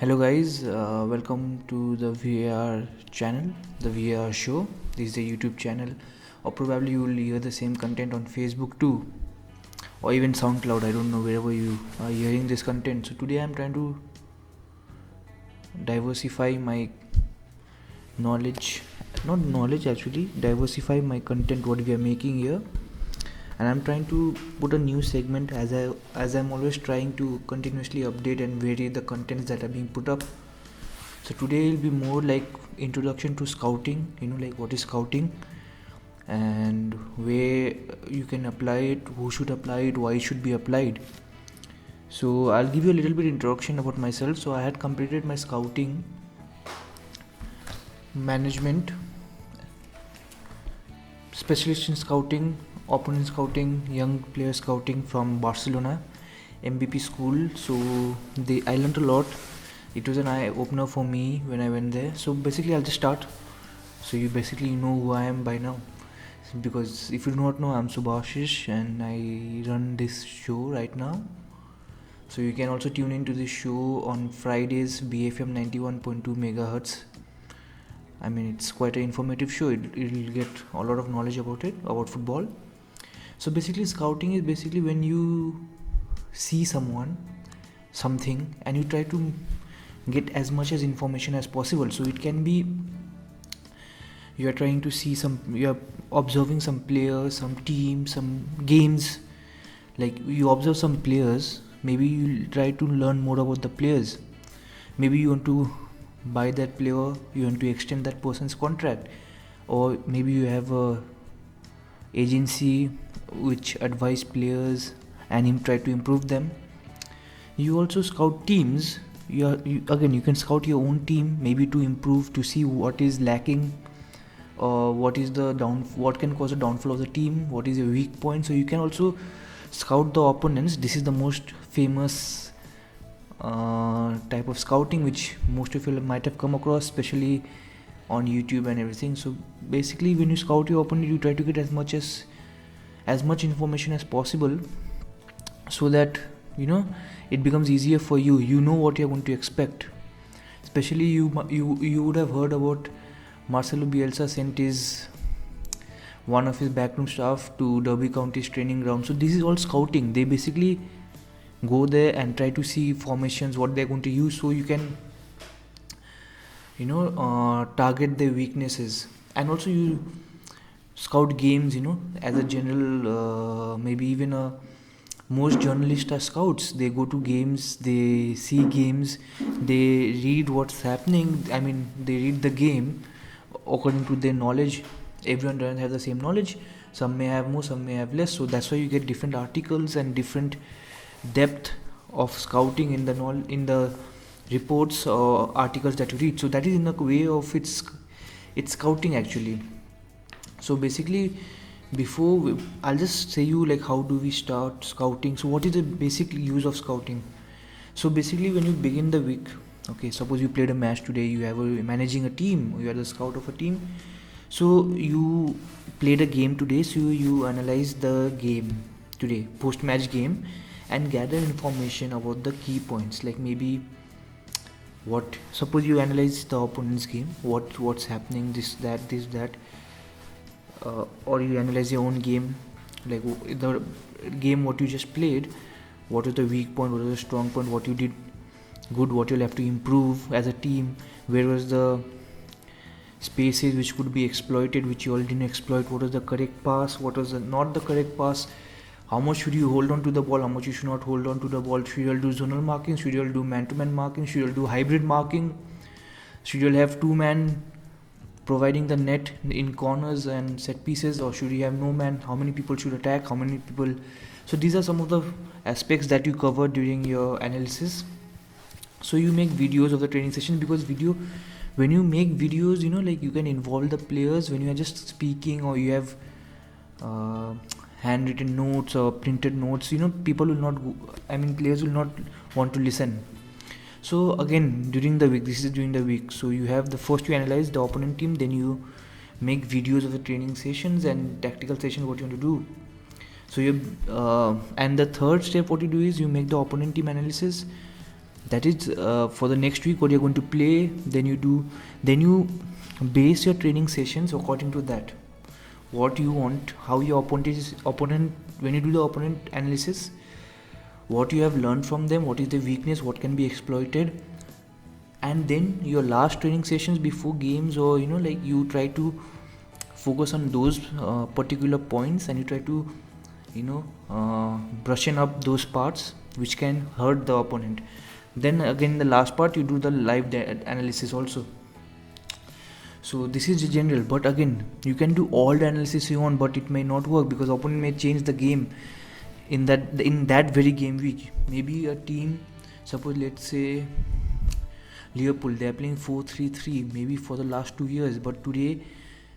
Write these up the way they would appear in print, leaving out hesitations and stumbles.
Hello guys, welcome to the VAR channel, the VAR show. This is the YouTube channel, or probably you will hear the same content on Facebook too, or even SoundCloud. I don't know wherever you are hearing this content. So today I'm trying to diversify my knowledge, not knowledge actually, diversify my content what we are making here, and I'm trying to put a new segment as I'm always trying to continuously update and vary the contents that are being put up. So today will be more like introduction to scouting, like what is scouting and where you can apply it, who should apply it, why it should be applied. So I'll give you a little bit introduction about myself. So I had completed my scouting management, specialist in scouting, opponent scouting, young player scouting from Barcelona MVP school. So I learned a lot. It was an eye opener for me when I went there. So basically I'll just start. So you basically know who I am by now, because if you do not know, I'm Subhashish and I run this show right now. So you can also tune into this show on Fridays, BFM 91.2 megahertz. I mean, it's quite an informative show. It'll get a lot of knowledge about football. So basically scouting is basically when you see someone, something, and you try to get as much as information as possible. So it can be you are trying to see you are observing some players, some teams, some games. Like you observe some players, maybe you try to learn more about the players. Maybe you want to buy that player, you want to extend that person's contract, or maybe you have a agency which advise players and try to improve them. You also scout teams. You can scout your own team, maybe to improve, to see what is lacking, what can cause a downfall of the team, what is your weak point. So you can also scout the opponents. This is the most famous type of scouting which most of you might have come across, especially on YouTube and everything. So basically when you scout your opponent, you try to get as much information as possible, so that it becomes easier for you. You know what you're going to expect. Especially you would have heard about Marcelo Bielsa sent one of his backroom staff to Derby County's training ground. So this is all scouting. They basically go there and try to see formations, what they're going to use, so you can target their weaknesses. And also you scout games, as a general, maybe even most journalists are scouts. They go to games, they see games, they read what's happening. I mean, they read the game according to their knowledge. Everyone doesn't have the same knowledge. Some may have more, some may have less. So that's why you get different articles and different depth of scouting in the reports or articles that you read. So that is in a way of it's scouting actually. So basically, I'll just say you like how do we start scouting. So what is the basic use of scouting? So basically when you begin the week, okay, suppose you played a match today, you have managing a team, you are the scout of a team. So you played a game today, so you analyze the game today, post-match game, and gather information about the key points. Like maybe suppose you analyze the opponent's game, what's happening, this that, or you analyze your own game, like the game what you just played, what is the weak point, what is the strong point, what you did good, what you'll have to improve as a team, where was the spaces which could be exploited which you all didn't exploit, what was the correct pass, what was not the correct pass, how much should you hold on to the ball, how much you should not hold on to the ball, should you all do zonal marking, should you all do man-to-man marking, should you all do hybrid marking, should you all have two man providing the net in corners and set pieces, or should you have no man, how many people should attack, how many people. So these are some of the aspects that you cover during your analysis. So you make videos of the training session, because when you make videos, like you can involve the players. When you are just speaking, or you have handwritten notes or printed notes, players will not want to listen. So again, this is during the week. So you have first you analyze the opponent team, then you make videos of the training sessions and tactical sessions, what you want to do. So and the third step what you do is you make the opponent team analysis, That is for the next week what you're going to play. Then you base your training sessions according to that, what you want, how your opponent, when you do the opponent analysis, what you have learned from them, what is the weakness, what can be exploited. And then your last training sessions before games, or like you try to focus on those particular points, and you try to brushing up those parts which can hurt the opponent. Then again, the last part, you do the live analysis also. So this is general, but again, you can do all the analysis you want, but it may not work because opponent may change the game in that very game week. Maybe a team, suppose let's say Liverpool, they are playing 4-3-3 maybe for the last 2 years, but today,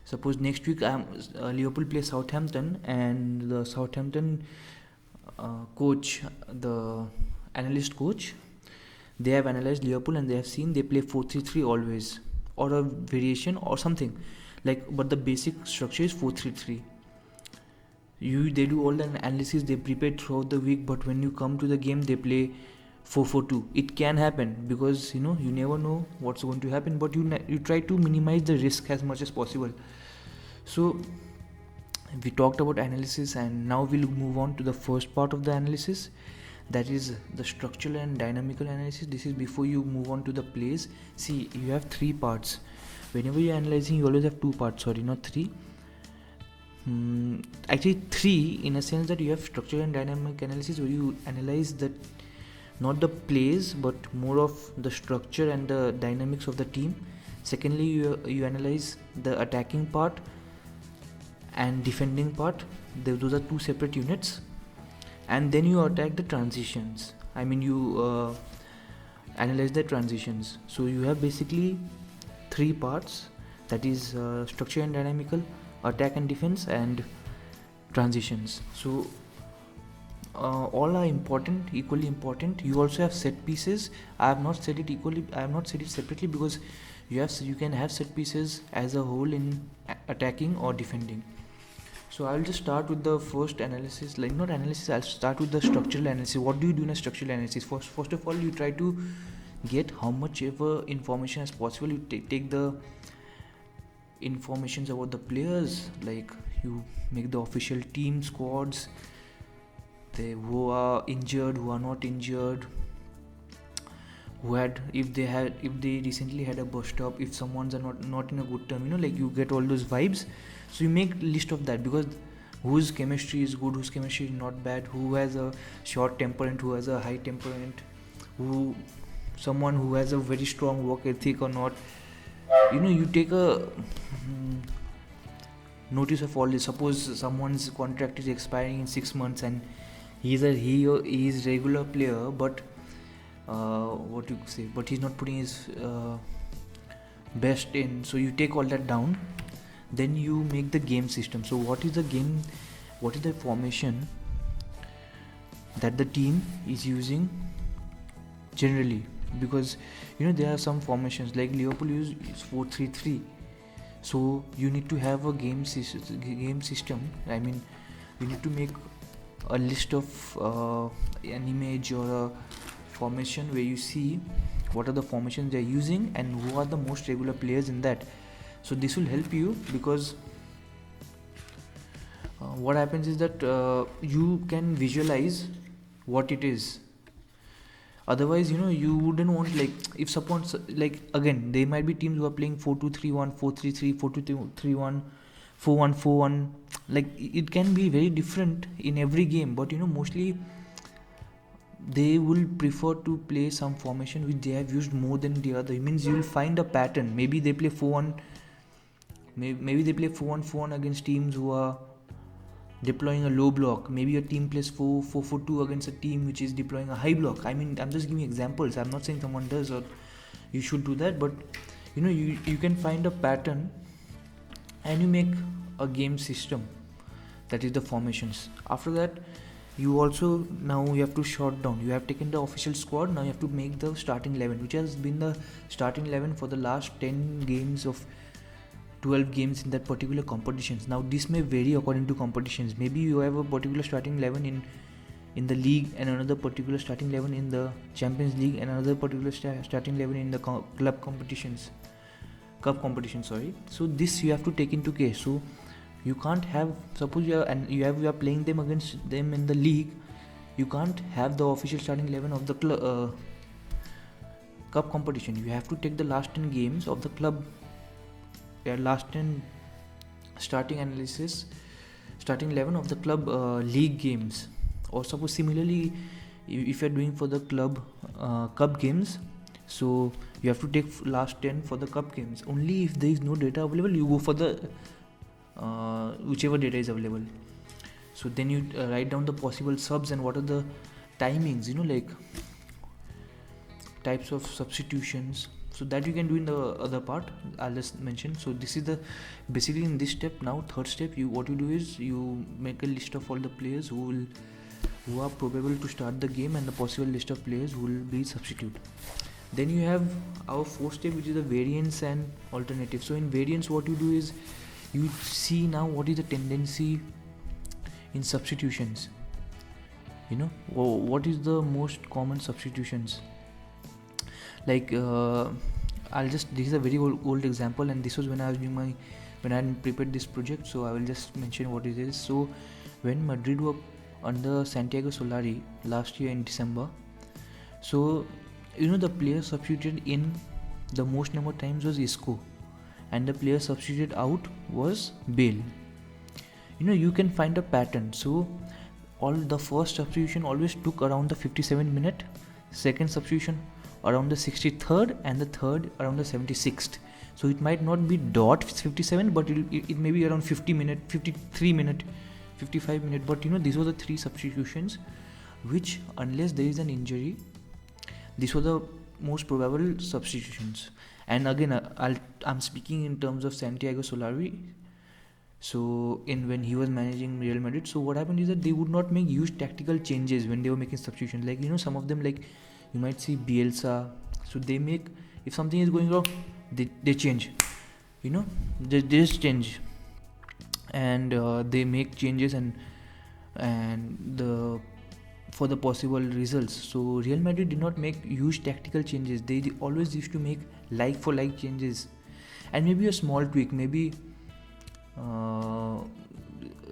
suppose next week Liverpool play Southampton, and the Southampton coach, the analyst coach, they have analyzed Liverpool and they have seen they play 4-3-3 always, or a variation or something like, but the basic structure is 4-3-3. They do all the analysis, they prepare throughout the week, but when you come to the game they play 4-4-2. It can happen because you never know what's going to happen, but you try to minimize the risk as much as possible. So we talked about analysis, and now we'll move on to the first part of the analysis, that is the structural and dynamical analysis. This is before you move on to the plays. See, you have 3 parts. Whenever you're analyzing, you always have 2 parts, sorry, not 3. Actually 3, in a sense that you have structural and dynamic analysis, where you analyze not the plays but more of the structure and the dynamics of the team. Secondly, you analyze the attacking part and defending part. Those are 2 separate units. And then you attack the transitions. You analyze the transitions. So you have basically 3 parts, that is structure and dynamical, attack and defense, and transitions. So all are important, equally important. You also have set pieces. I have not said it separately because you can have set pieces as a whole in attacking or defending. So I'll just start with the first analysis, I'll start with the structural analysis. What do you do in a structural analysis? First of all, you try to get how much ever information as possible. You take the informations about the players, like you make the official team squads, who are injured, who are not injured, if they recently had a bust up, if someone's not in a good term, like you get all those vibes. So you make list of that, because whose chemistry is good, whose chemistry is not bad, who has a short temperament, who has a high temperament, someone who has a very strong work ethic or not. You take a notice of all this. Suppose someone's contract is expiring in 6 months and he is regular player, but but he's not putting his best in. So you take all that down. Then you make the game system. So what is the formation that the team is using generally? Because there are some formations, like Liverpool use 4-3-3. So you need to have a game system. You need to make a list of an image or a formation where you see what are the formations they're using and who are the most regular players in that. So this will help you, because what happens is that you can visualize what it is. Otherwise, you wouldn't want, like, if suppose, like, again, there might be teams who are playing 4-2-3-1, 4-3-3, 4-2-3-1, 4-1-4-1. Like, it can be very different in every game, but mostly they will prefer to play some formation which they have used more than the other. It means you will find a pattern. Maybe they play 4-1. Maybe they play 4-1-4-1 against teams who are deploying a low block. Maybe a team plays 4-4-2 against a team which is deploying a high block. I'm just giving examples. I'm not saying someone does or you should do that, but you can find a pattern and you make a game system, that is the formations. After that, you have to short down. You have taken the official squad. Now you have to make the starting 11, which has been the starting 11 for the last 10 games of 12 games in that particular competitions. Now this may vary according to competitions. Maybe you have a particular starting 11 in in the league and another particular starting 11 in the Champions League and another particular starting 11 in the cup competition, sorry. So this you have to take into case. So you can't have, suppose you are playing them against them in the league, you can't have the official starting 11 of the cup competition. You have to take the last 10 games of the club, last 10 starting 11 of the club league games. Or suppose similarly, if you're doing for the club cup games, so you have to take last 10 for the cup games. Only if there is no data available, you go for the whichever data is available. So then you write down the possible subs and what are the timings, like types of substitutions, so that you can do in the other part I'll just mention. So this is the basically in this step. Now third step, what you do is you make a list of all the players who are probable to start the game and the possible list of players who will be substitute. Then you have our fourth step, which is the variance and alternative. So in variance, what you do is you see now what is the tendency in substitutions, what is the most common substitutions. Like this is a very old example, and this was when I was doing when I prepared this project, so I will just mention what it is. So when Madrid were under Santiago Solari last year in December, so the player substituted in the most number of times was Isco, and the player substituted out was Bale. You can find a pattern. So all the first substitution always took around the 57 minute, second substitution around the 63rd, and the third around the 76th. So it might not be dot 57, but it may be around 50 minute, 53 minute, 55 minute. But these were the three substitutions which, unless there is an injury, these were the most probable substitutions. And again, I'm speaking in terms of Santiago Solari. So when he was managing Real Madrid, so what happened is that they would not make huge tactical changes when they were making substitutions. Like some of them, like you might see Bielsa, so they make, if something is going wrong, they change, they just change, and they make changes and for the possible results. So Real Madrid did not make huge tactical changes. They always used to make like for like changes, and maybe a small tweak, maybe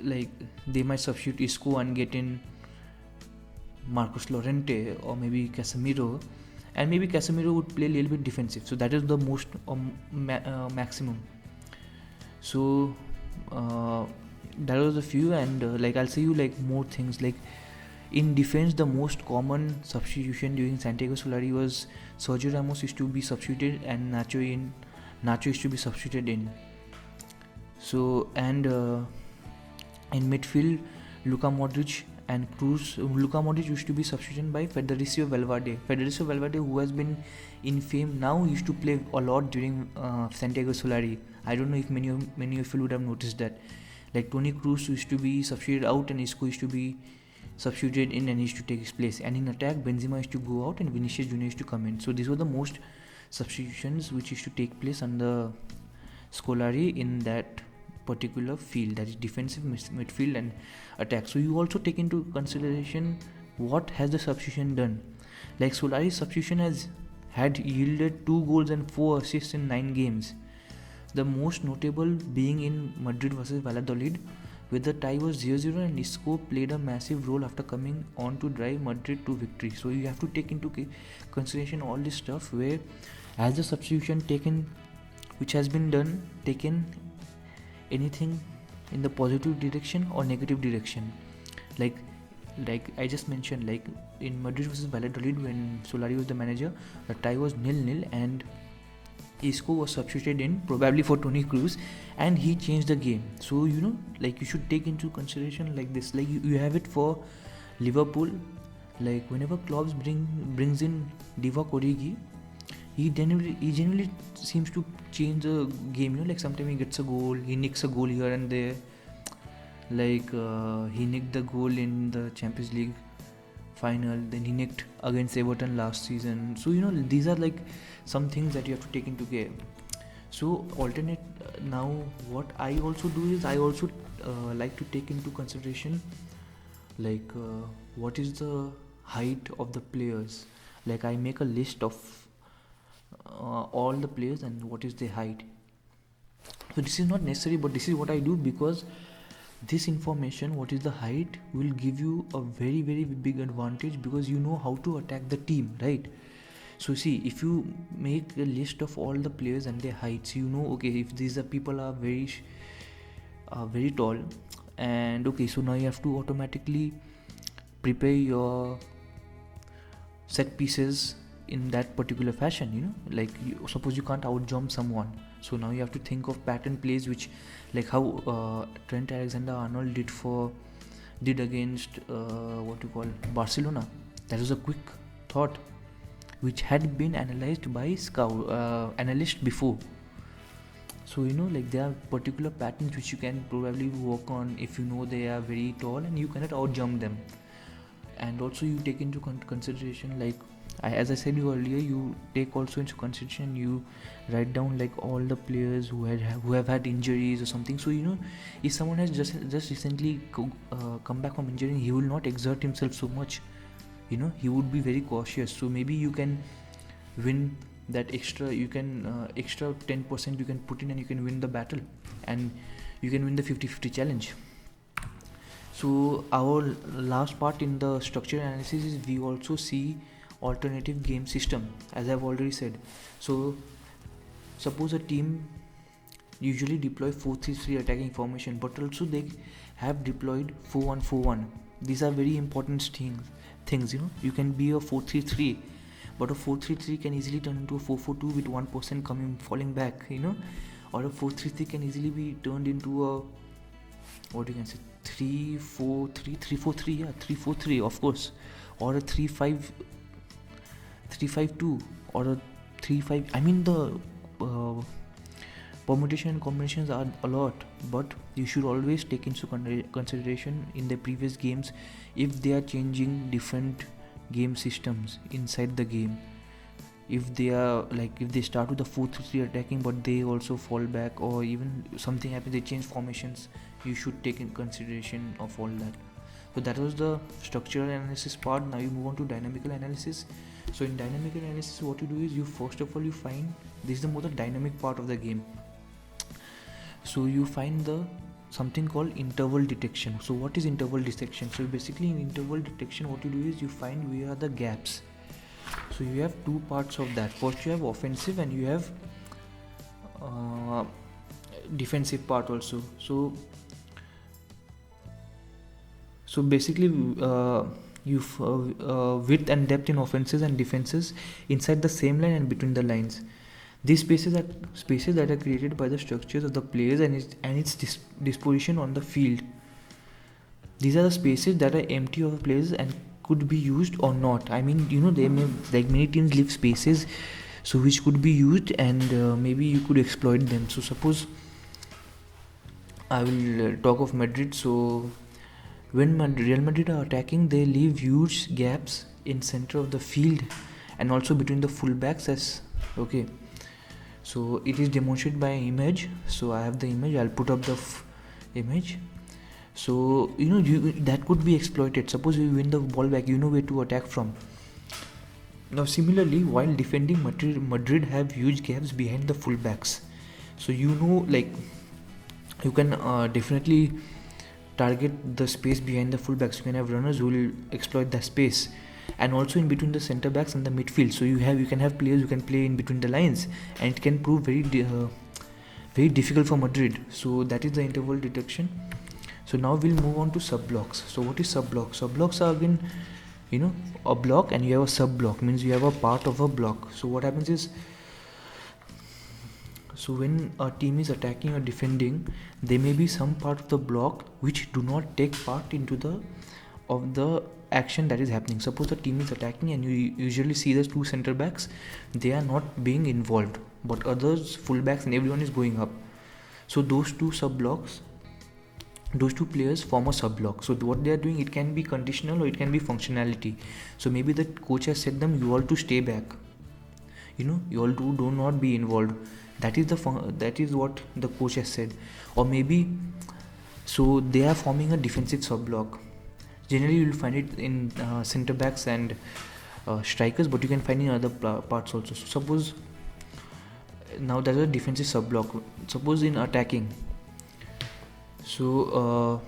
like they might substitute Isco and get in Marcos Llorente or maybe Casemiro, and maybe Casemiro would play a little bit defensive. So that is the most maximum. So that was a few, and I'll say you more things. Like in defense, the most common substitution during Santiago Solari was Sergio Ramos used to be substituted and Nacho used to be substituted in. So and in midfield, Luka Modric and Cruz. Luka Modric used to be substituted by Federico Valverde, who has been in fame now. He used to play a lot during Santiago Solari. I don't know if many of you would have noticed that. Like Toni Kroos used to be substituted out and Isco used to be substituted in and used to take his place. And in attack, Benzema used to go out and Vinicius Junior used to come in. So these were the most substitutions which used to take place under Scolari in that particular field, that is defensive, midfield and attack. So you also take into consideration what has the substitution done. Like Solari's substitution had yielded 2 goals and 4 assists in 9 games. The most notable being in Madrid versus Valladolid, where the tie was 0-0 and Isco played a massive role after coming on to drive Madrid to victory. So you have to take into consideration all this stuff, where has the substitution which has been done taken anything in the positive direction or negative direction. Like I just mentioned, like in Madrid versus Valladolid, when Solari was the manager, the tie was 0-0 and Isco was substituted in probably for Toni Kroos, and he changed the game. So you should take into consideration like this. Like you have it for Liverpool. Like whenever Klopp brings in Divock Origi, he generally seems to change the game. Like sometimes he gets a goal, he nicks a goal here and there. Like he nicked the goal in the Champions League final, then he nicked against Everton last season. So these are like some things that you have to take into care. So alternate now what I also do is I also like to take into consideration like what is the height of the players. Like I make a list of all the players and what is their height. So this is not necessary, but this is what I do, because this information, what is the height, will give you a very very big advantage, because you know how to attack the team, right? So see, if you make a list of all the players and their heights, you know, okay, if these are people are very tall, and okay, so now you have to automatically prepare your set pieces in that particular fashion, you know, like suppose you can't out jump someone, so now you have to think of pattern plays, which like how Trent Alexander-Arnold did against what you call Barcelona. That was a quick thought which had been analyzed by analyst before. So you know, like there are particular patterns which you can probably work on if you know they are very tall and you cannot out jump them. And also you take into consideration, like as I said you earlier, you take also into consideration, you write down like all the players who have had injuries or something. So you know, if someone has just recently come back from injury, he will not exert himself so much, you know, he would be very cautious. So maybe you can win that extra, you can extra 10% you can put in, and you can win the battle, and you can win the 50-50 challenge. So our last part in the structure analysis is we also see alternative game system, as I've already said. So suppose a team usually deploy 4-3-3 attacking formation, but also they have deployed 4-1-4-1. These are very important things, you know. You can be a 4-3-3, but a 4-3-3 can easily turn into a 4-4-2 with one person falling back, you know, or a 4-3-3 can easily be turned into a, what you can say, 3-4-3, 3-4-3, yeah, 3-4-3, of course, or a 3-5-2, or a 3-5. I mean, the permutation and combinations are a lot, but you should always take into consideration in the previous games if they are changing different game systems inside the game. If they are like, if they start with a 4-3-3 attacking but they also fall back, or even something happens, they change formations, you should take in consideration of all that. So that was the structural analysis part. Now you move on to dynamical analysis. So in dynamical analysis, what you do is, you first of all, you find, this is the more the dynamic part of the game. So you find the something called interval detection. So what is interval detection? So basically in interval detection, what you do is you find where are the gaps. So you have two parts of that. First you have offensive and you have defensive part also. So basically you've width and depth in offenses and defenses inside the same line and between the lines. These spaces that are created by the structures of the players and its disposition on the field. These are the spaces that are empty of players and could be used or not. I mean, you know, they may, like many teams leave spaces so which could be used, and maybe you could exploit them. So suppose I will talk of Madrid. So when Real Madrid are attacking, they leave huge gaps in center of the field and also between the fullbacks, as okay. So it is demonstrated by image. So I have the image, I'll put up the image. So you know, that could be exploited. Suppose you win the ball back, you know where to attack from. Now similarly, while defending, Madrid have huge gaps behind the fullbacks. So you know, like you can definitely target the space behind the fullbacks. You can have runners who will exploit that space, and also in between the centre backs and the midfield. So you can have players who can play in between the lines, and it can prove very difficult for Madrid. So that is the interval detection. So now we'll move on to sub blocks. So what is sub blocks? Sub blocks are, again, you know, a block and you have a sub block, means you have a part of a block. So what happens is, so when a team is attacking or defending, there may be some part of the block which do not take part into the action that is happening. Suppose the team is attacking and you usually see the two center backs, they are not being involved, but others, fullbacks and everyone is going up. So those two players form a sub block. So what they are doing, it can be conditional or it can be functionality. So maybe the coach has said them, you all to stay back, you know, you all do not be involved. That is what the coach has said. Or maybe, so they are forming a defensive sub block. Generally you will find it in center backs and strikers, but you can find in other parts also. So suppose now that's a defensive sub block. Suppose in attacking, so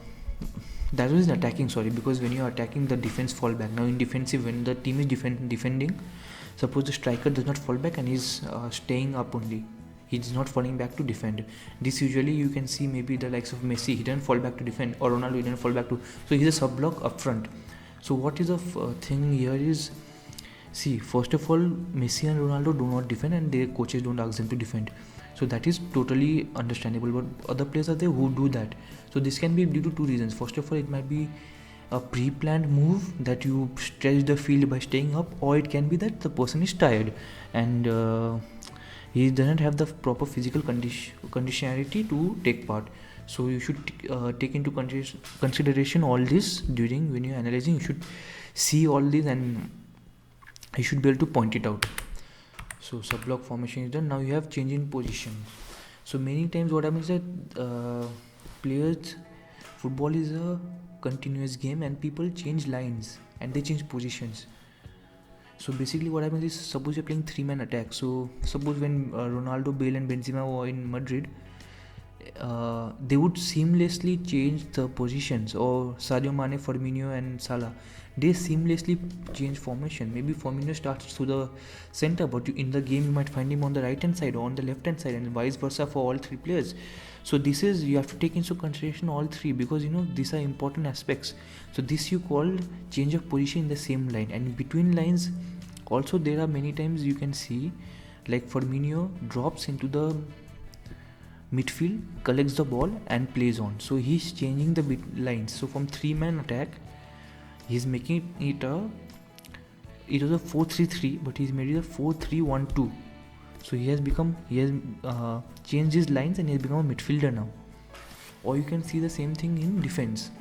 that was in attacking, sorry, because when you are attacking, the defense fall back. Now in defensive, when the team is defending, suppose the striker does not fall back and he's staying up only, he's not falling back to defend. This usually you can see maybe the likes of Messi, he didn't fall back to defend, or Ronaldo, he didn't fall back to, so he's a sub block up front. So what is the thing here is, see, first of all, Messi and Ronaldo do not defend and their coaches don't ask them to defend. So that is totally understandable, but other players are there who do that. So this can be due to two reasons. First of all, it might be a pre-planned move that you stretch the field by staying up, or it can be that the person is tired and he doesn't have the proper physical conditionality to take part. So you should take into consideration all this during when you're analyzing. You should see all this and you should be able to point it out. So sub block formation is done. Now you have change in position. So many times what happens is that players, football is a continuous game and people change lines and they change positions. So basically what happens is, suppose you're playing 3-man attack. So suppose when Ronaldo, Bale and Benzema were in Madrid, they would seamlessly change the positions, or Sadio Mane, Firmino and Salah, they seamlessly change formation. Maybe Firmino starts to the center, but in the game you might find him on the right hand side or on the left hand side, and vice versa for all three players. So this is, you have to take into consideration all three, because these are important aspects. So this you call change of position in the same line. And between lines also there are many times you can see, like Firmino drops into the midfield, collects the ball and plays on. So he's changing the lines. So from 3-man attack, he's making it was a 4-3-3, but he's made it a 4-3-1-2. So he has changed his lines and he has become a midfielder now. Or you can see the same thing in defense.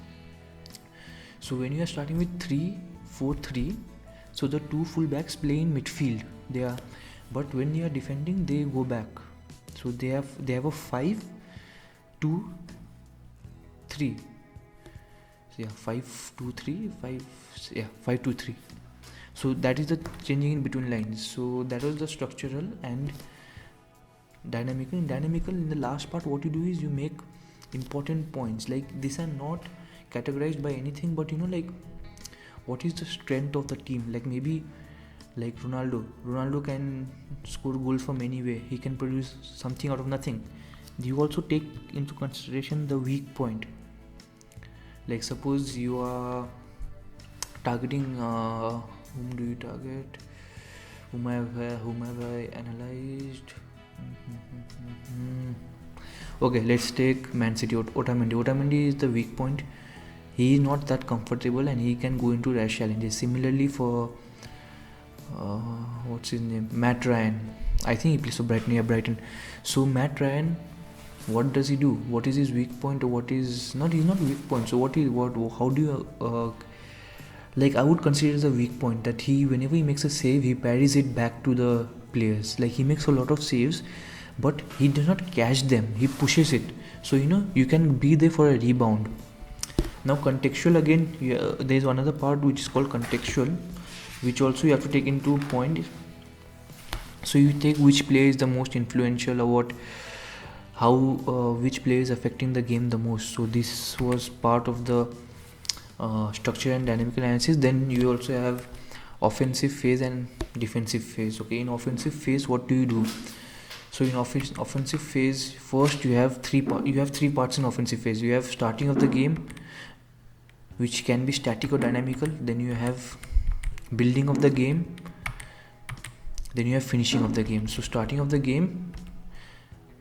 So when you are starting with 3-4-3, so the two fullbacks play in midfield. But when you are defending, they go back. So they have a 5-2-3. So yeah, 5-2-3, 5-2-3. So that is the changing in between lines. So that was the structural and dynamical. In the last part, what you do is you make important points. Like, these are not categorized by anything, but like, what is the strength of the team? Like, maybe like Ronaldo can score goals from anywhere. He can produce something out of nothing. You also take into consideration the weak point. Like, suppose you are targeting whom do you target? Whom have I analyzed? Okay, let's take Man City. Otamendi is the weak point. He is not that comfortable and he can go into rash challenges. Similarly for what's his name? Matt Ryan. I think he plays for Brighton. So Matt Ryan, what does he do? What is his weak point, or what is not? He's not weak point. So how do you like, I would consider it as a weak point that whenever he makes a save, he parries it back to the players. Like, he makes a lot of saves, but he does not catch them. He pushes it. So you can be there for a rebound. Now contextual, again, there is another part which is called contextual, which also you have to take into point. So you take which player is the most influential, or which player is affecting the game the most. So this was part of the structure and dynamical analysis. Then you also have offensive phase and defensive phase. Okay, in offensive phase, what do you do? So in offensive phase, first you have three parts in offensive phase. You have starting of the game, which can be static or dynamical. Then you have building of the game. Then you have finishing of the game. So starting of the game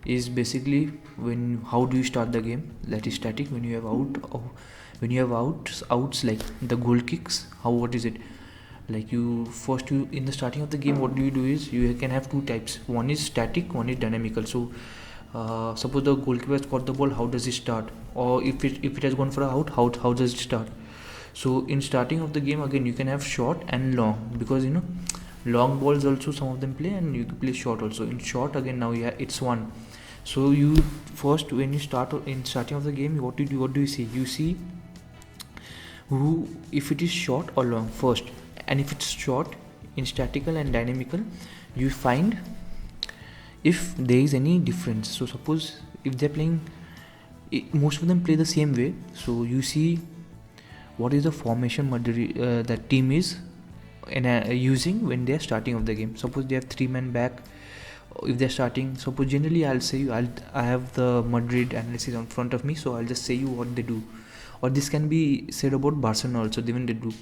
is basically how do you start the game? That is static. When you have outs like the goal kicks, what is it? Like, in the starting of the game, what do you do is you can have two types. One is static, one is dynamical. So suppose the goalkeeper has caught the ball, how does it start? Or if it has gone for a out, how does it start? So in starting of the game, again, you can have short and long, because long balls also some of them play, and you can play short also. In short, again, now it's one. So you first, when you start in starting of the game, what do you see? You see who, if it is short or long first, and if it's short, in statical and dynamical, you find if there is any difference. So suppose if they're playing, most of them play the same way, so you see what is the formation that team is using when they're starting of the game. Suppose they have 3 men back. If they're starting, suppose generally I'll say you, I have the Madrid analysis on front of me, so I'll just say you what they do. Or this can be said about Barcelona also, when they do.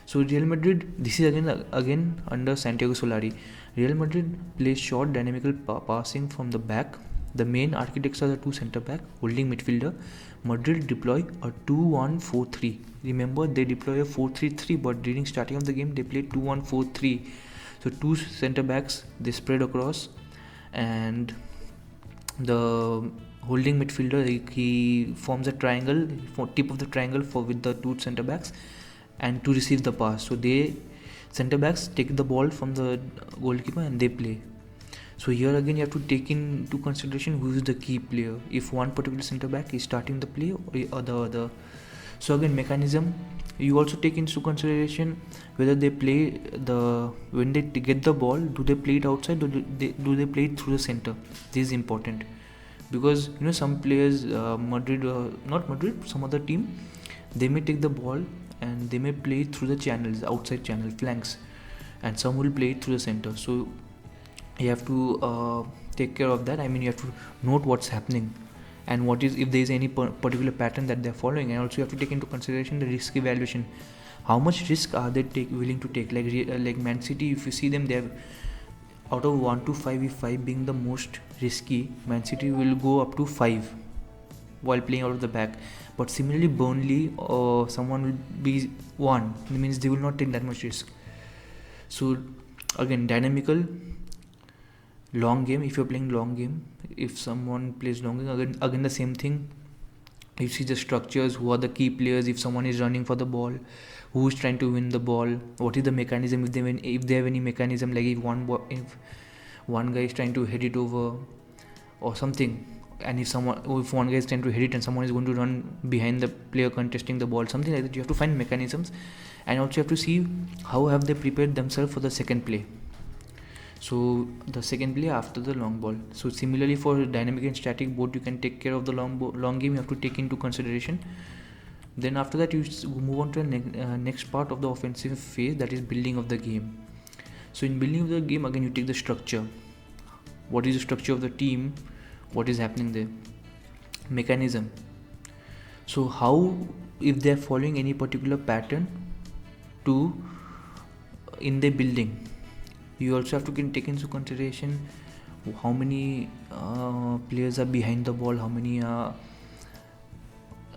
So Real Madrid, this is again under Santiago Solari. Real Madrid plays short dynamical passing from the back. The main architects are the 2 centre back holding midfielder. Madrid deploy a 2-1-4-3. Remember, they deploy a 4-3-3, but during starting of the game they played 2-1-4-3. So 2 centre backs, they spread across, and the holding midfielder, he forms a triangle, tip of the triangle with the 2 centre backs, and to receive the pass. So they centre backs take the ball from the goalkeeper and they play. So here again you have to take into consideration who is the key player, if one particular centre back is starting the play or the other. So again, mechanism, you also take into consideration whether they play when they get the ball, do they play it outside, or do they play it through the centre. This is important, because some players, not Madrid, some other team, they may take the ball and they may play it through the channels, outside channel, flanks, and some will play it through the centre. So you have to take care of that. I mean, you have to note what's happening and what is, if there is any particular pattern that they're following, and also you have to take into consideration the risk evaluation. How much risk are they willing to take? Like Man City, if you see them, they're out of 1 to 5, if 5 being the most risky, Man City will go up to 5 while playing out of the back. But similarly, Burnley or someone will be 1. It means they will not take that much risk. So again, dynamical, long game. If you're playing long game, if someone plays long game, again the same thing. You see the structures, who are the key players, if someone is running for the ball, who is trying to win the ball, what is the mechanism, if they have any mechanism, like if one guy is trying to head it over or something, and if one guy is trying to hit it and someone is going to run behind the player contesting the ball, something like that. You have to find mechanisms, and also you have to see how have they prepared themselves for the second play. So the second play after the long ball. So similarly for dynamic and static, both you can take care of the long game, you have to take into consideration. Then after that you move on to the next part of the offensive phase, that is building of the game. So in building of the game, again you take the structure. What is the structure of the team? What is happening there? Mechanism. So how, if they are following any particular pattern in their building. You also have to take into consideration how many players are behind the ball, how many are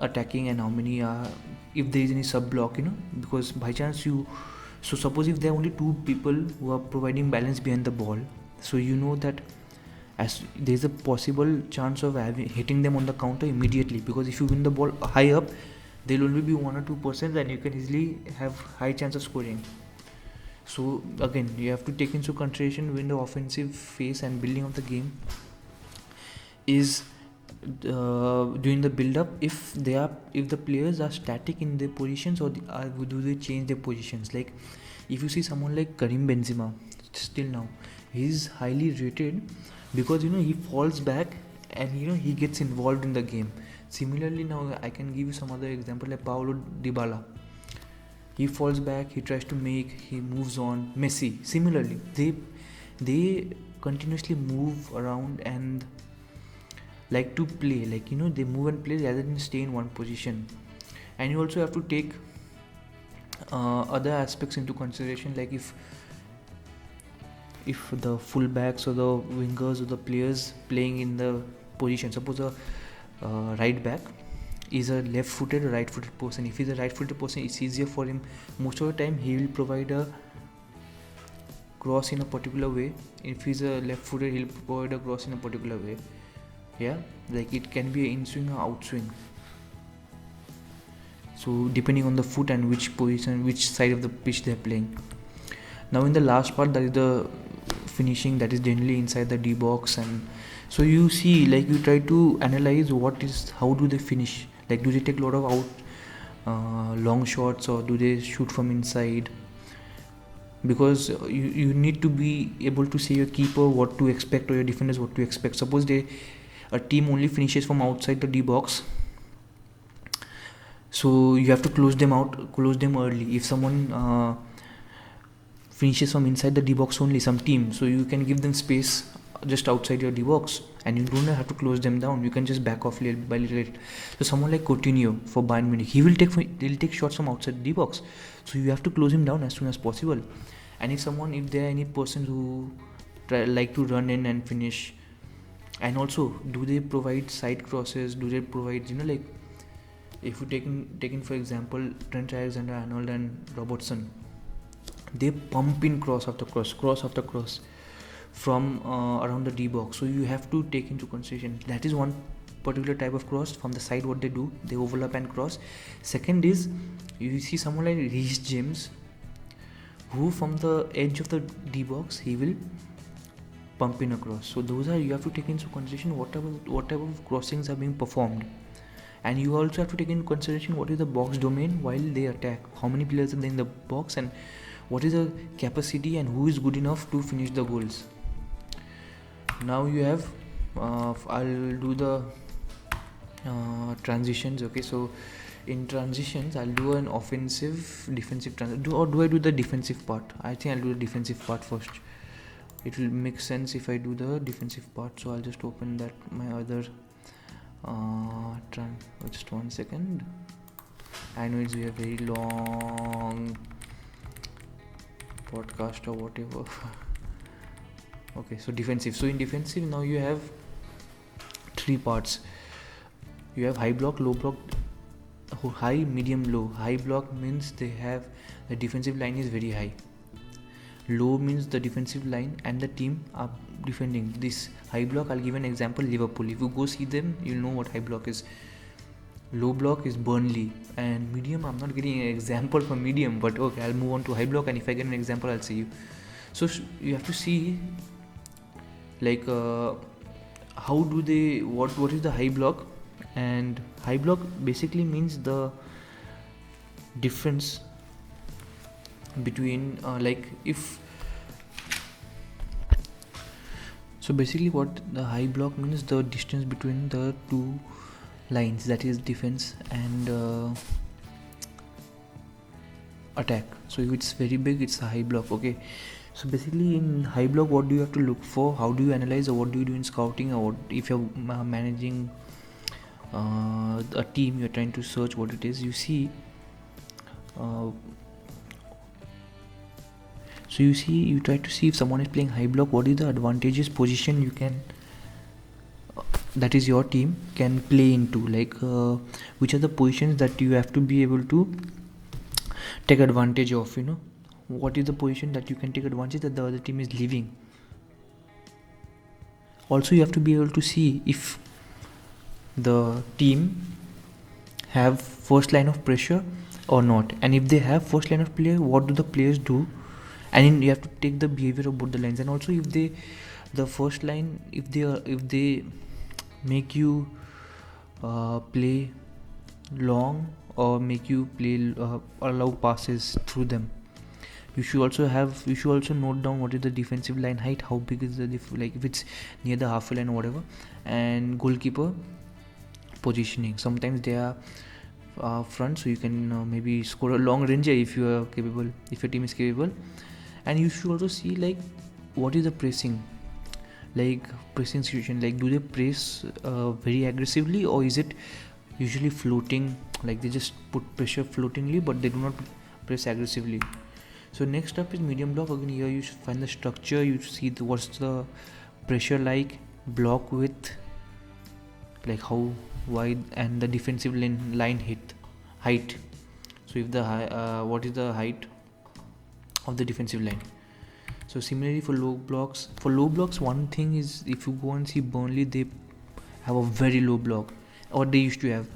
attacking, and how many are, if there is any sub block, because by chance so suppose if there are only 2 people who are providing balance behind the ball, so that as there is a possible chance of hitting them on the counter immediately, because if you win the ball high up, there will only be 1 or 2%, and you can easily have high chance of scoring. So again, you have to take into consideration when the offensive phase and building of the game is during the build up, if the players are static in their positions, or do they change their positions. Like if you see someone like Karim Benzema, still now he is highly rated because he falls back and he gets involved in the game. Similarly, now I can give you some other example like Paulo Dybala. He falls back, he tries to he moves on. Messi, similarly, they continuously move around and like to play, they move and play rather than stay in one position. And you also have to take other aspects into consideration, like if the fullbacks or the wingers or the players playing in the position, suppose a right back is a left-footed or right-footed person. If he's a right-footed person, it's easier for him. Most of the time he will provide a cross in a particular way. If he's a left-footed, he'll provide a cross in a particular way. Yeah, like it can be an in-swing or out-swing. So depending on the foot and which position, which side of the pitch they're playing. Now in the last part, that is the finishing, that is generally inside the D box. And so you see, you try to analyze how do they finish. Do they take a lot of long shots, or do they shoot from inside? Because you need to be able to say your keeper what to expect, or your defenders what to expect. Suppose a team only finishes from outside the D box, so you have to close them early. If someone finishes from inside the D box only, some team, so you can give them space just outside your D box, and you don't have to close them down. You can just back off little by little. So someone like Coutinho for Bayern Munich, he'll take shots from outside the D box, so you have to close him down as soon as possible. And if there are any persons who like to run in and finish, and also do they provide side crosses, do they provide, like if you taking for example Trent Alexander-Arnold and Robertson, they pump in cross after cross from around the D box. So you have to take into consideration that is one particular type of cross. From the side, what they do, they overlap and cross. Second is, you see someone like Reece James, who from the edge of the D box he will pump in across. So those are, you have to take into consideration what type of crossings are being performed, and you also have to take into consideration what is the box domain while they attack, how many players are there in the box, and what is the capacity, and who is good enough to finish the goals. Now you have I'll do the transitions. Okay, so in transitions I'll do an offensive defensive do I do the defensive part? I think I'll do the defensive part first. It will make sense if I do the defensive part. So I'll just open that my other just 1 second. I know it's a very long podcast or whatever. Okay, so defensive. So in defensive, now you have 3 parts. You have high block, low block, high, medium, low. High block means the defensive line is very high. Low means the defensive line and the team are defending. This high block, I'll give an example, Liverpool. If you go see them, you'll know what high block is. Low block is Burnley, and medium, I'm not getting an example for medium, but okay, I'll move on to high block, and if I get an example, I'll see you. So you have to see like how do they, what is the high block. And high block basically means the difference between so basically what the high block means, the distance between the two lines, that is defense and attack. So if it's very big, it's a high block. Okay, so basically in high block, what do you have to look for, how do you analyze, or what do you do in scouting, or if you're managing a team, you're trying to search what it is, you see you try to see if someone is playing high block, what is the advantageous position you can that is your team can play into, which are the positions that you have to be able to take advantage of, what is the position that you can take advantage that the other team is leaving. Also, you have to be able to see if the team have first line of pressure or not, and if they have first line of play, what do the players do, and you have to take the behavior of both the lines. And also, if the first line, if they make you play long, or make you play allow passes through them, you should also note down what is the defensive line height, how big is the if it's near the halfway line or whatever. And goalkeeper positioning, sometimes they are front, so you can maybe score a long ranger if you are capable, if your team is capable. And you should also see what is the pressing situation, do they press very aggressively, or is it usually floating, they just put pressure floatingly but they do not press aggressively. So next up is medium block. Again, here you should find the structure, you see what's the pressure block width, how wide, and the defensive line height. So if the what is the height of the defensive line. So similarly for low blocks, one thing is, if you go and see Burnley, they have a very low block, or they used to have.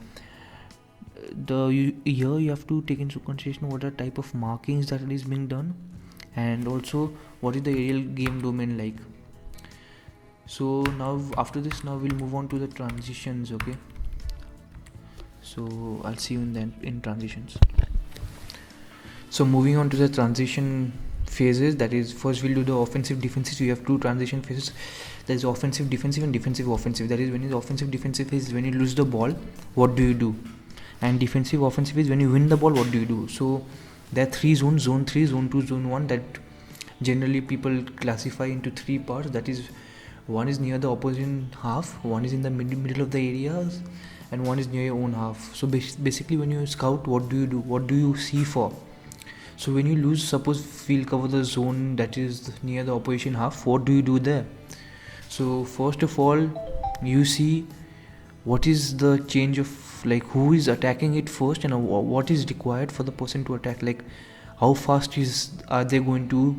Here you have to take into consideration what are type of markings that is being done, and also what is the aerial game domain like. So now after this, now we'll move on to the transitions. Okay, So I'll see you in transitions. So moving on to the transition phases, that is, first we'll do the offensive defensive. So you have two transition phases. There is offensive defensive and defensive offensive. That is, when the offensive defensive is when you lose the ball, what do you do? And defensive offensive is when you win the ball, what do you do? So there are three zones: zone 3, zone 2, zone 1, that generally people classify into three parts. That is, one is near the opposition half, one is in the middle of the areas, and one is near your own half. So basically when you scout, what do you do? What do you see for? So when you lose, suppose we'll cover the zone that is near the opposition half, what do you do there? So first of all, you see what is the change of, like, who is attacking it first, and what is required for the person to attack. Like, how fast are they going to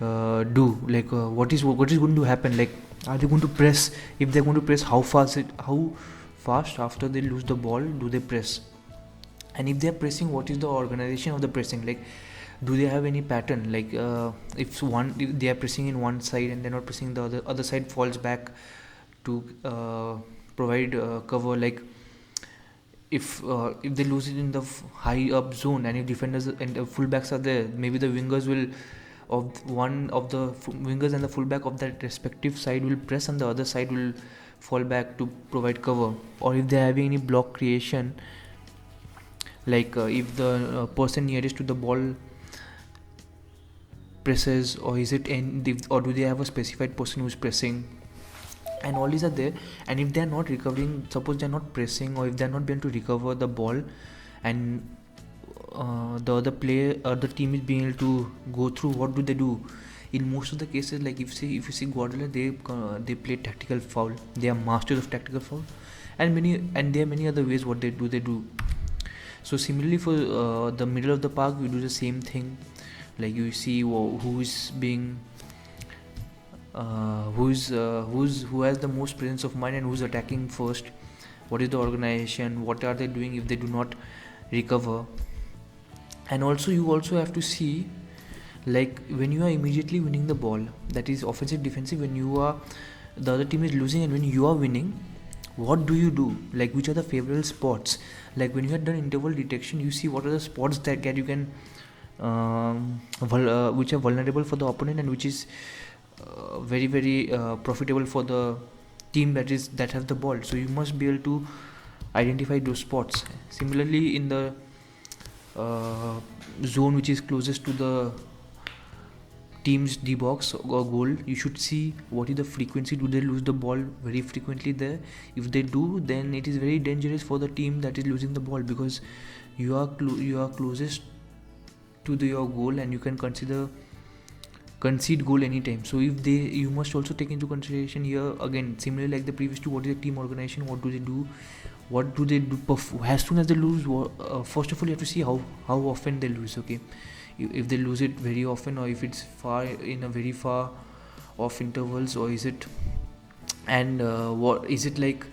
do? Like, what is going to happen? Like, are they going to press? If they're going to press, how fast after they lose the ball do they press? And if they are pressing, what is the organization of the pressing? Like, do they have any pattern? Like, if they are pressing in one side and they're not pressing the other side falls back to provide cover. Like, if they lose it in the high up zone, and if defenders and fullbacks are there, maybe the wingers of the wingers and the fullback of that respective side will press, and the other side will fall back to provide cover. Or if they're having any block creation, like if the person nearest to the ball presses, or do they have a specified person who's pressing, and all these are there. And if they're not recovering, suppose they're not pressing, or if they're not able to recover the ball, and the other team is being able to go through, what do they do? In most of the cases, like if you see Guardiola, they play tactical foul. They are masters of tactical foul, and there are many other ways what they do. So similarly for the middle of the park, we do the same thing. Like, you see who has the most presence of mind and who's attacking first. What is the organization? What are they doing if they do not recover? And also you have to see, like, when you are immediately winning the ball, that is offensive defensive. When the other team is losing, and when you are winning, what do you do? Like, which are the favorable spots? Like, when you have done interval detection, you see what are the spots that you can which are vulnerable for the opponent, and which is very very profitable for the team that has the ball. So you must be able to identify those spots. Similarly, in the zone which is closest to the team's D box or goal, you should see what is the frequency. Do they lose the ball very frequently there? If they do, then it is very dangerous for the team that is losing the ball, because you are closest to your goal, and you can concede goal anytime. So you must also take into consideration here, again similarly like the previous two, what is the team organization, what do they do as soon as they lose. First of all, you have to see how often they lose. Okay, if they lose it very often, or if it's very far off intervals, or is it, and what is it, like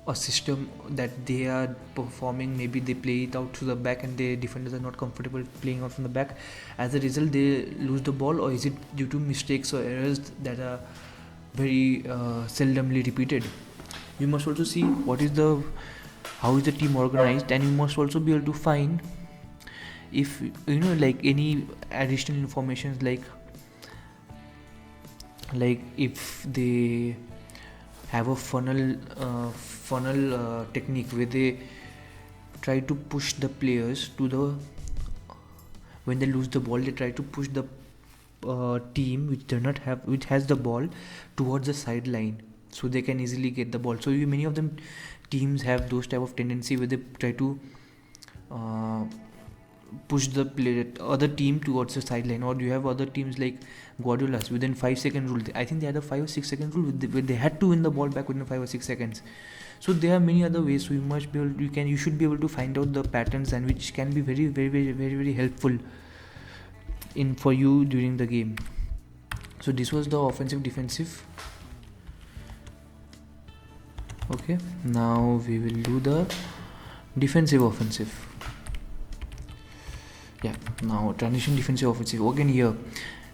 a system that they are performing. Maybe they play it out to the back, and the defenders are not comfortable playing out from the back. As a result, they lose the ball, or is it due to mistakes or errors that are very seldomly repeated? You must also see how is the team organized, and you must also be able to find if like any additional informations, like if they have a funnel technique where they try to push the players when they lose the ball, they try to push the team which has the ball towards the sideline, so they can easily get the ball. So many of them teams have those type of tendency where they try to push the other team towards the sideline. Or you have other teams like Guardiola's within 5 second rule. I think they had a 5 or 6 second rule where they had to win the ball back within 5 or 6 seconds. So there are many other ways. So you should be able to find out the patterns, and which can be very very very very very helpful for you during the game. So this was the offensive defensive. Okay, now we will do the defensive offensive. Now transition defensive offensive. Again here,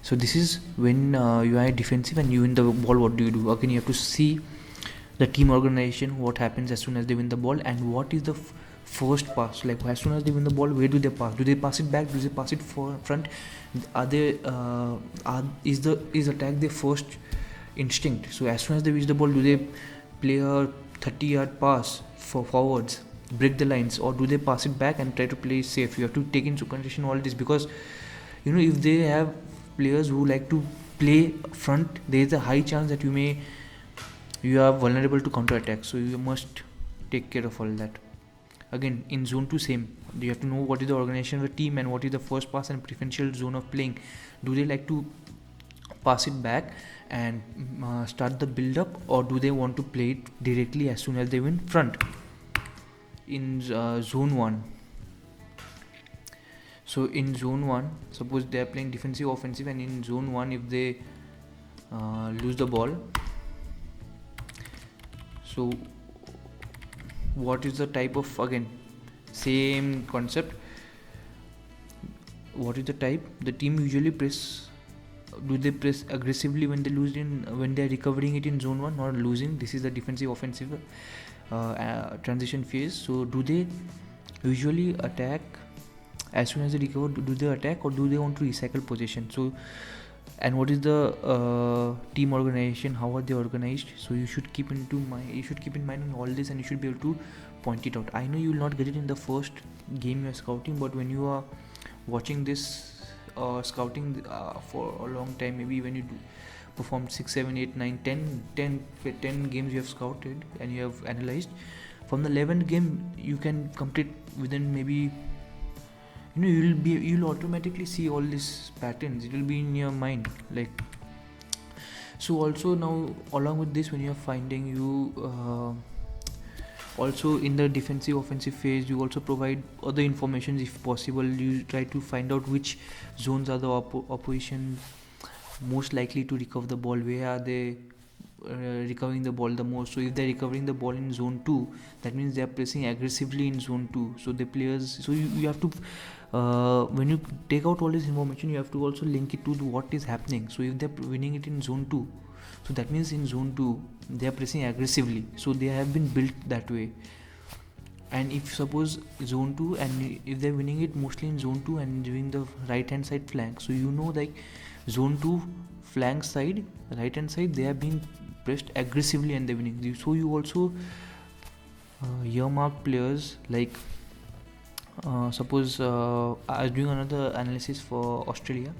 so this is when you are defensive and you win the ball. What do? Again, you have to see the team organization, what happens as soon as they win the ball, and what is the first pass. Like as soon as they win the ball, where do they pass? Do they pass it back? Do they pass it front? Are they is attack their first instinct? So as soon as they reach the ball, do they play a 30-yard pass for forwards, break the lines, or do they pass it back and try to play safe? You have to take into consideration all this, because if they have players who like to play front, there is a high chance that you are vulnerable to counter attack. So you must take care of all that. Again, in zone 2, same. You have to know what is the organization of the team and what is the first pass and preferential zone of playing. Do they like to pass it back and start the build up, or do they want to play it directly as soon as they win front? In zone 1, so in zone 1, suppose they are playing defensive offensive, and in zone 1 if they lose the ball, so what is the type of, again same concept, what is the type? The team usually press. Do they press aggressively when they when they are recovering it in zone 1, not losing? This is the defensive offensive transition phase. So do they usually attack as soon as they recover? Do they attack, or do they want to recycle possession? So, and what is the team organization? How are they organized? So you should keep in mind on all this, and you should be able to point it out. I know you will not get it in the first game you are scouting, but when you are watching this scouting for a long time, maybe when you perform 6, 7, 8, 9, 10 games you have scouted and you have analyzed, from the 11th game you can complete within maybe, you'll automatically see all these patterns. It will be in your mind. Like, so also now along with this, when you are finding, you also in the defensive offensive phase, you also provide other information if possible. You try to find out which zones are the opposition most likely to recover the ball, where are they recovering the ball the most. So if they're recovering the ball in zone 2, that means they're pressing aggressively in zone 2. So the players, so you have to when you take out all this information, you have to also link it to what is happening. So if they're winning it in zone 2, so that means in zone 2 they are pressing aggressively, so they have been built that way. And if suppose zone 2, and if they're winning it mostly in zone 2 and doing the right hand side flank, so like zone 2 flank side, right hand side, they are being pressed aggressively and they're winning. So you also earmark players like suppose I was doing another analysis for Australia.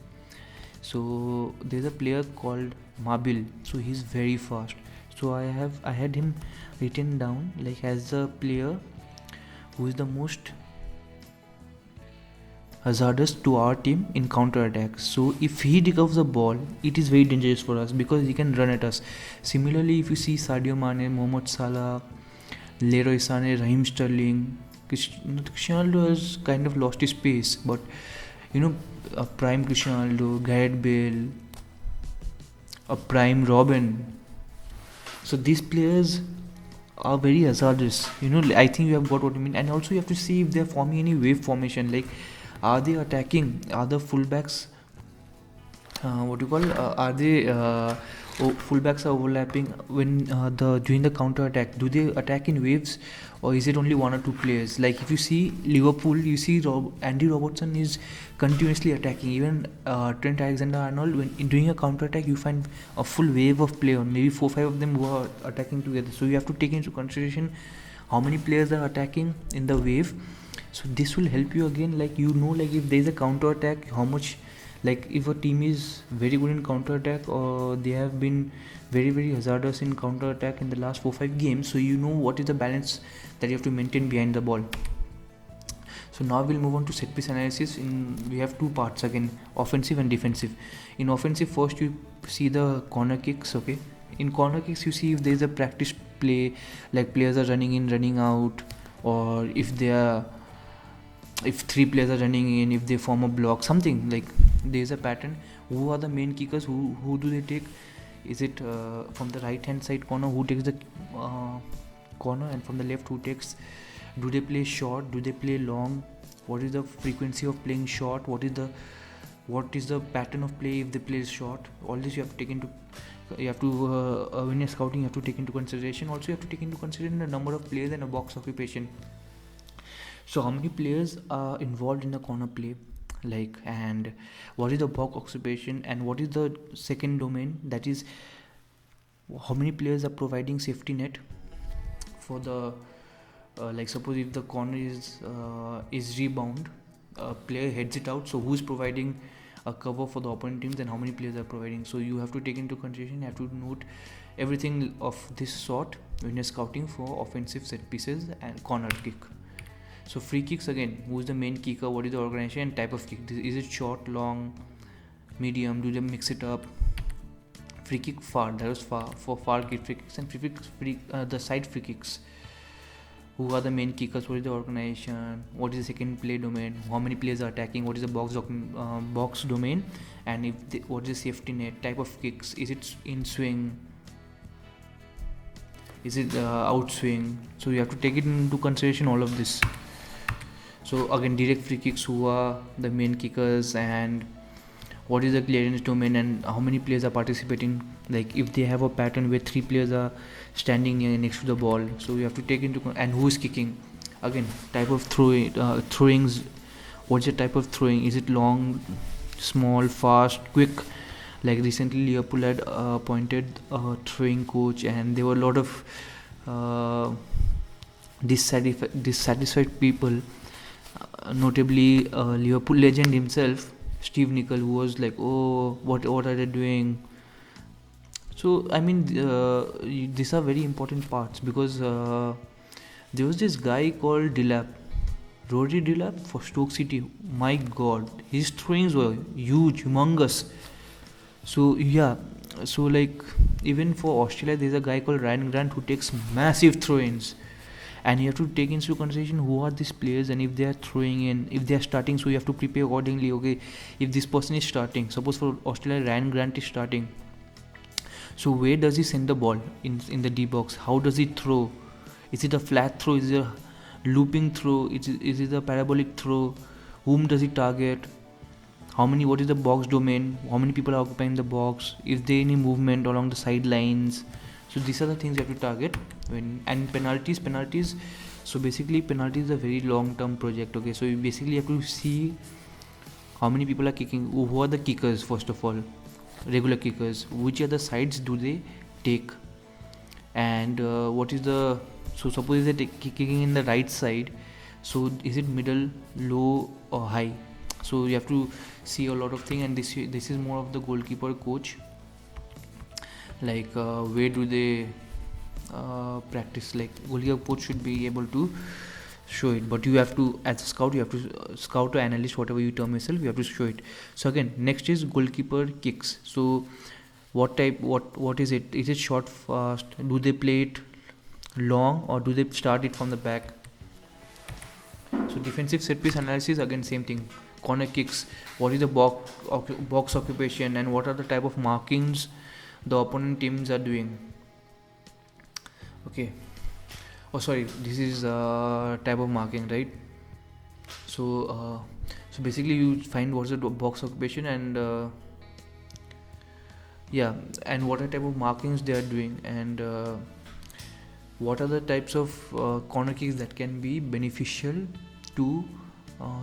So there's a player called Mabil, so he's very fast. So I had him written down like as the player who is the most hazardous to our team in counter attacks. So if he recovers the ball, it is very dangerous for us because he can run at us. Similarly, if you see Sadio Mane, Mohamed Salah, Leroy Sané, Raheem Sterling, Cristiano Ronaldo has kind of lost his pace, but a prime Cristiano Ronaldo, Gareth Bale, a prime Robin. So these players are very hazardous. I think you have got what I mean. And also you have to see if they are forming any wave formation. Like, are they attacking? Are the fullbacks are they fullbacks are overlapping when during the counter attack? Do they attack in waves, or is it only one or two players? Like if you see Liverpool, you see Andy Robertson is continuously attacking. Even Trent Alexander-Arnold, when doing a counter attack, you find a full wave of players, maybe 4-5 of them who are attacking together. So you have to take into consideration how many players are attacking in the wave. So this will help you again, like like if there is a counter attack, how much. Like if a team is very good in counter attack, or they have been very very hazardous in counter attack in the last 4-5 games, so what is the balance that you have to maintain behind the ball. So now we'll move on to set piece analysis. We have two parts again, offensive and defensive. In offensive, first you see the corner kicks. Okay, in corner kicks you see if there is a practice play, like players are running in, running out, or if 3 players are running in, if they form a block, something like there is a pattern. Who are the main kickers? Who do they take? Is it from the right hand side corner, who takes the corner, and from the left who takes? Do they play short? Do they play long? What is the frequency of playing short? What is what is the pattern of play if the play is short. All this you have to take into, you have to when you're scouting, you have to take into consideration. Also you have to take into consideration the number of players and a box occupation. So how many players are involved in the corner play, like, and what is the box occupation, and what is the second domain, that is how many players are providing safety net for the like suppose if the corner is rebound, a player heads it out, so who's providing a cover for the opponent teams and how many players are providing. So you have to take into consideration, you have to note everything of this sort when you're scouting for offensive set pieces and corner kick. So free kicks, again, who's the main kicker, what is the organization and type of kick, is it short, long, medium, do they mix it up. Free kick far, that was far, for far kick free kicks, and the side free kicks, who are the main kickers, what is the organization, what is the second play domain, how many players are attacking, what is the box domain, and what is the safety net, type of kicks, is it in swing, is it out swing. So you have to take it into consideration, all of this. So again, direct free kicks, who are the main kickers, and what is the clearance domain, and how many players are participating, like if they have a pattern where 3 players are standing next to the ball, so you have to take into and who is kicking. Again, type of throwings, what's the type of throwing, is it long, small, fast, quick. Like recently Liverpool had appointed a throwing coach, and there were a lot of dissatisfied people, notably Liverpool legend himself, Steve Nicol, who was like, oh, what are they doing. So I mean, these are very important parts, because there was this guy called Rory Delap for Stoke City. My god, his throws were huge, humongous. So yeah, so like even for Australia there's a guy called Ryan Grant who takes massive throw-ins, and you have to take into consideration who are these players and if they are throwing in, if they are starting, so you have to prepare accordingly. Okay, if this person is starting, suppose for Australia Ryan Grant is starting, so where does he send the ball in the D box, how does he throw, is it a flat throw, is it a looping throw, is it a parabolic throw, whom does he target, what is the box domain, how many people are occupying the box, is there any movement along the sidelines. So these are the things you have to target. And penalties, so basically penalties is a very long term project. Okay, so you basically have to see how many people are kicking, who are the kickers, first of all, regular kickers, which other sides do they take, and what is the, so suppose they're kicking in the right side, so is it middle, low or high. So you have to see a lot of things, and this is more of the goalkeeper coach, like where do they practice, like goalkeeper coach should be able to show it, but you have to, as a scout, you have to scout or analyst, whatever you term yourself, you have to show it. So again, next is goalkeeper kicks. So what is it, is it short, fast, do they play it long, or do they start it from the back. So defensive set piece analysis, again same thing, corner kicks, what is the box occupation, and what are the type of markings the opponent teams are doing. Okay, oh sorry, this is type of marking, right? So so basically you find what's the box occupation, and yeah, and what are type of markings they are doing, and what are the types of corner kicks that can be beneficial to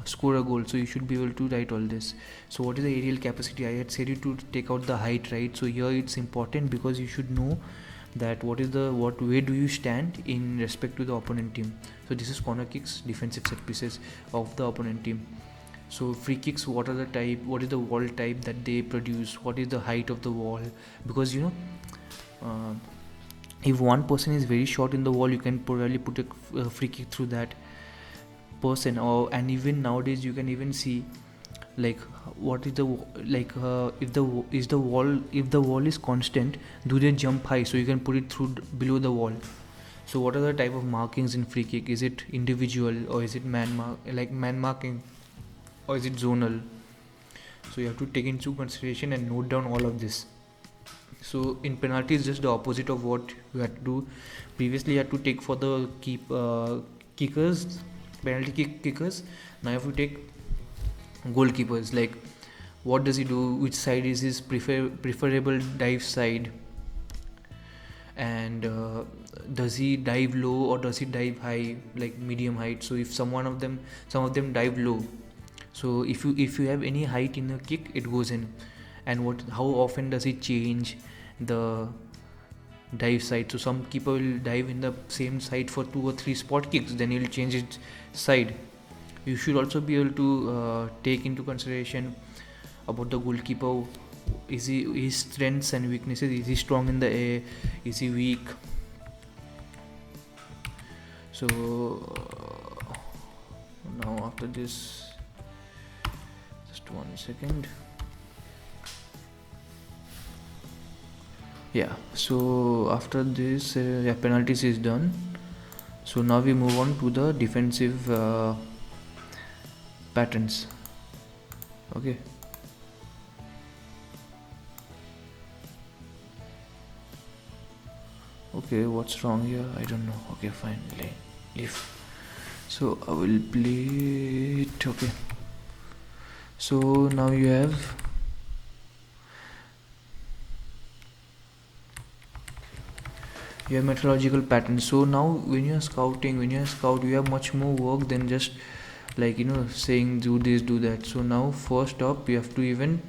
score a goal. So you should be able to write all this. So what is the aerial capacity, I had said you to take out the height, right? So here it's important, because you should know that where do you stand in respect to the opponent team. So this is corner kicks, defensive set pieces of the opponent team. So free kicks, what are the type, what is the wall type that they produce, what is the height of the wall, because if one person is very short in the wall, you can probably put a free kick through that person. And even nowadays you can even see, like what is the, like if the wall is constant, do they jump high, so you can put it through below the wall. So what are the type of markings in free kick, is it individual, or is it man marking, or is it zonal. So you have to take into consideration and note down all of this. So in penalty is just the opposite of what you had to do. Previously you had to take for the kickers, penalty kickers. Now you have to take goalkeepers, like what does he do, which side is his preferable dive side, and does he dive low or does he dive high, like medium height. So if some of them dive low, so if you have any height in the kick, it goes in. And how often does he change the dive side. So some keeper will dive in the same side for 2 or 3 spot kicks, then he'll change its side. You should also be able to take into consideration about the goalkeeper. Is he, his strengths and weaknesses, is he strong in the air, is he weak. So now after this, just 1 second. Yeah, so after this penalties is done. So now we move on to the defensive patterns. Okay, what's wrong here? I don't know. Okay, fine, leave. So I will play it. Okay, so now you have meteorological patterns. So now when you are scouting, you have much more work than just saying do this, do that. So now first up you have to even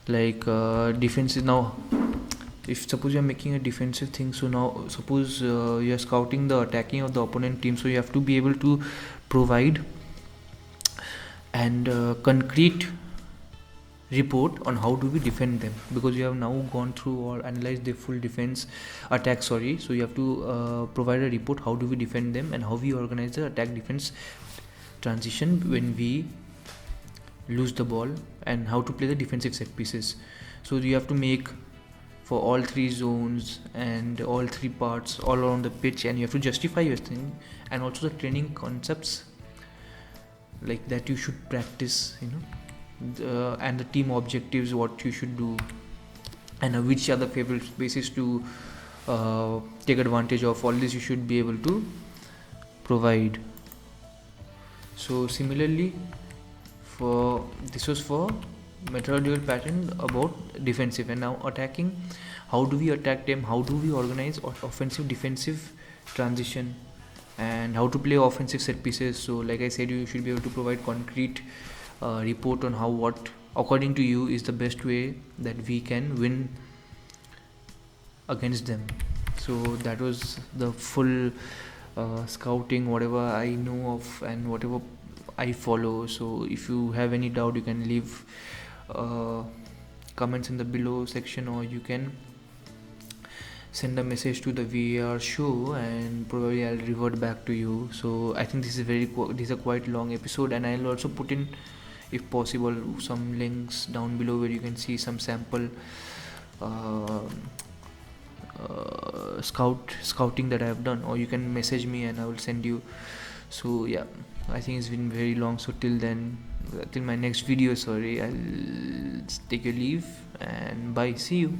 defense is now, if suppose you are making a defensive thing, so now suppose you are scouting the attacking of the opponent team, so you have to be able to provide and concrete report on how do we defend them, because you have now gone through or analyzed the full defense attack, so you have to provide a report how do we defend them and how we organize the attack defense transition when we lose the ball, and how to play the defensive set pieces. So you have to make for all 3 zones and all 3 parts all around the pitch, and you have to justify your thing, and also the training concepts like that you should practice, and the team objectives, what you should do, and which are the favorite spaces to take advantage of. All this you should be able to provide. So similarly, this was for meteorological pattern about defensive, and now attacking. How do we attack them? How do we organize offensive defensive transition, and how to play offensive set pieces? So like I said, you should be able to provide concrete report on what according to you is the best way that we can win against them. So that was the full scouting, whatever I know of and whatever I follow. So if you have any doubt, you can leave comments in the below section, or you can send a message to the VAR show, and probably I'll revert back to you. So I think this is a quite long episode, and I'll also put in, if possible, some links down below where you can see some sample scouting that I have done, or you can message me and I will send you. So yeah, I think it's been very long. So till my next video, I'll take a leave, and bye, see you.